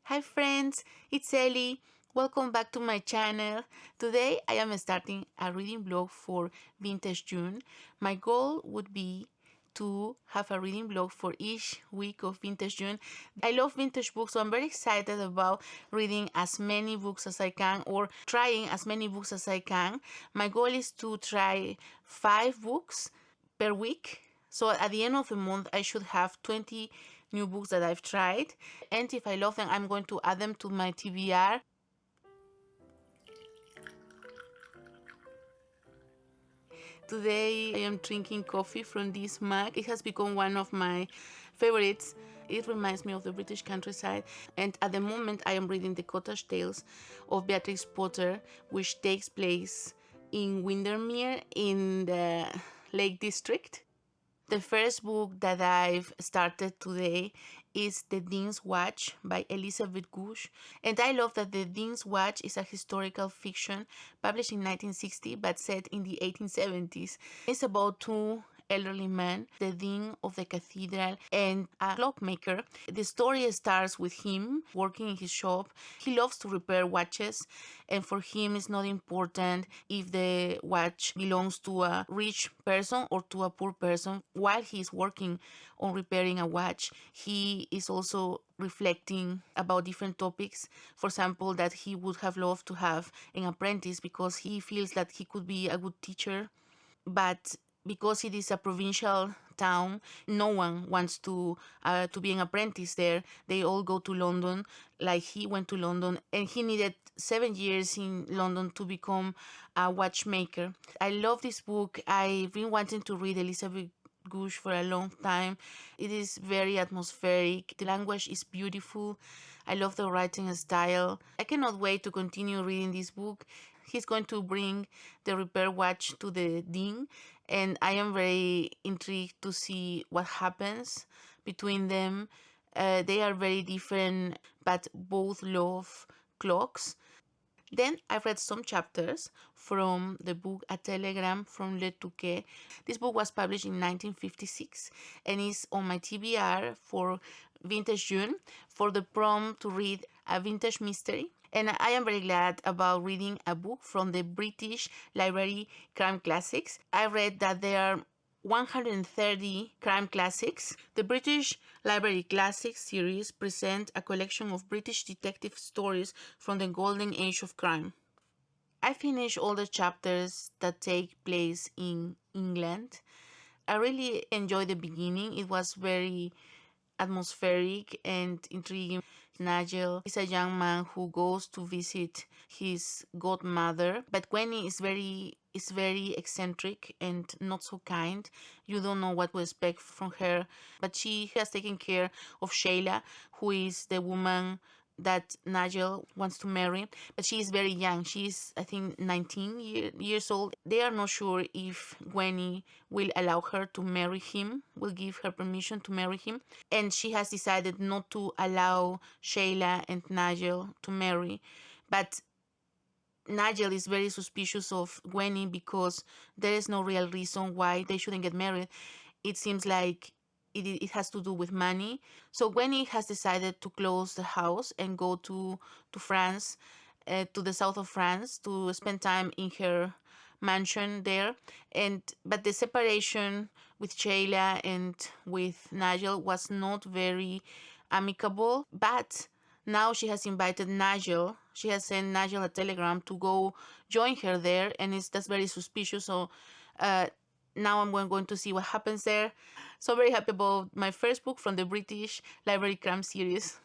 Hi friends, it's Ellie. Welcome back to my channel. Today I am starting a reading blog for Vintage June. My goal would be to have a reading blog for each week of Vintage June. I love vintage books, so I'm very excited about reading as many books as I can or trying as many books as I can. My goal is to try 5 books per week. So at the end of the month, I should have 20 new books that I've tried. And if I love them, I'm going to add them to my TBR. Today I am drinking coffee from this mug. It has become one of my favorites. It reminds me of the British countryside. And at the moment I am reading The Cottage Tales of Beatrix Potter, which takes place in Windermere in the Lake District. The first book that I've started today is The Dean's Watch by Elizabeth Goudge. And I love that The Dean's Watch is a historical fiction published in 1960 but set in the 1870s. It's about two elderly men, the dean of the cathedral and a clockmaker. The story starts with him working in his shop. He loves to repair watches, and for him it's not important if the watch belongs to a rich person or to a poor person. While he's working on repairing a watch, he is also reflecting about different topics. For example, that he would have loved to have an apprentice because he feels that he could be a good teacher, but because it is a provincial town, no one wants to be an apprentice there. They all go to London, like he went to London, and he needed 7 years in London to become a watchmaker. I love this book. I've been wanting to read Elizabeth Goudge for a long time. It is very atmospheric. The language is beautiful. I love the writing style. I cannot wait to continue reading this book. He's going to bring the repair watch to the dean, and I am very intrigued to see what happens between them. They are very different, but both love clocks. Then I've read some chapters from the book A Telegram from Le Touquet. This book was published in 1956 and is on my TBR for Vintage June for the prompt to read a vintage mystery. And I am very glad about reading a book from the British Library Crime Classics. I read that there are 130 crime classics. The British Library Classics series present a collection of British detective stories from the golden age of crime. I finished all the chapters that take place in England. I really enjoyed the beginning. It was very atmospheric and intriguing. Nigel is a young man who goes to visit his godmother, but Gwenny is very eccentric and not so kind. You don't know what to expect from her, but she has taken care of Shayla, who is the woman that Nigel wants to marry, but she is very young. She is, I think, 19 years old. They are not sure if Gwenny will allow her to marry him, will give her permission to marry him, and she has decided not to allow Shayla and Nigel to marry. But Nigel is very suspicious of Gwenny because there is no real reason why they shouldn't get married. It seems like it has to do with money. So Gwenny has decided to close the house and go to France, to the south of France, to spend time in her mansion there. But the separation with Shayla and with Nigel was not very amicable. But now she has invited Nigel. She has sent Nigel a telegram to go join her there, and that's very suspicious. So now I'm going to see what happens there. So very happy about my first book from the British Library Crime series.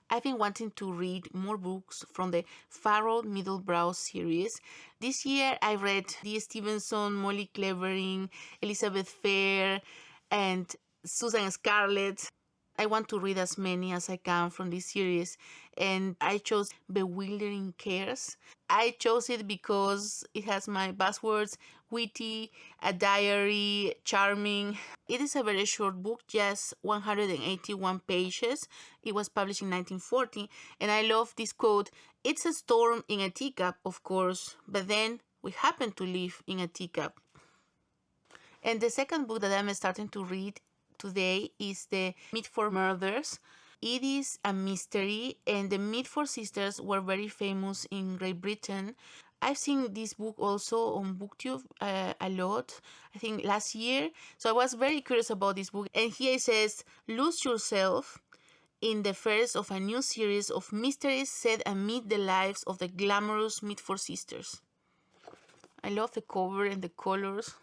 I've been wanting to read more books from the Furrowed Middlebrow series. This year I read D. Stevenson, Molly Clevering, Elizabeth Fair, and Susan Scarlett. I want to read as many as I can from this series, and I chose Bewildering Cares. I chose it because it has my buzzwords: witty, a diary, charming. It is a very short book, just 181 pages. It was published in 1940, and I love this quote: "It's a storm in a teacup, of course, but then we happen to live in a teacup." And the second book that I'm starting to read today is the Mitford Murders It is a mystery, and the Mitford sisters were very famous in Great Britain. I've seen this book also on BookTube a lot, I think last year. So I was very curious about this book. And here it says, lose yourself in the first of a new series of mysteries set amid the lives of the glamorous Mitford sisters. I love the cover and the colors.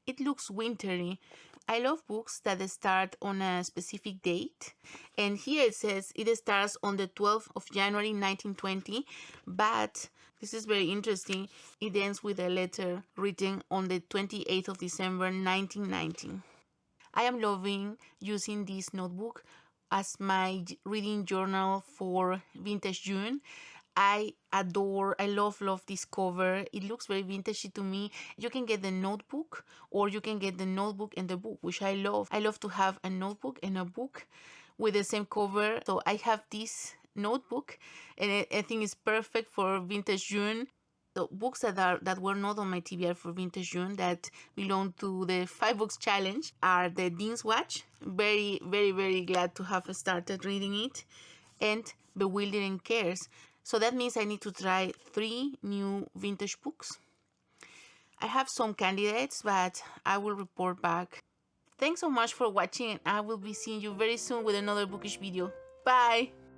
It looks wintry. I love books that start on a specific date. And here it says it starts on the 12th of January 1920, but this is very interesting. It ends with a letter written on the 28th of December 1919. I am loving using this notebook as my reading journal for Vintage June. I love this cover. It looks very vintagey to me. You can get the notebook, or you can get the notebook and the book, which I love. I love to have a notebook and a book with the same cover. So I have this notebook, and I think it's perfect for Vintage June. The books that were not on my TBR for Vintage June that belong to the 5 books challenge are the Dean's Watch. Very, very, very glad to have started reading it. And Bewildering Cares. So that means I need to try 3 new vintage books. I have some candidates, but I will report back. Thanks so much for watching, and I will be seeing you very soon with another bookish video. Bye!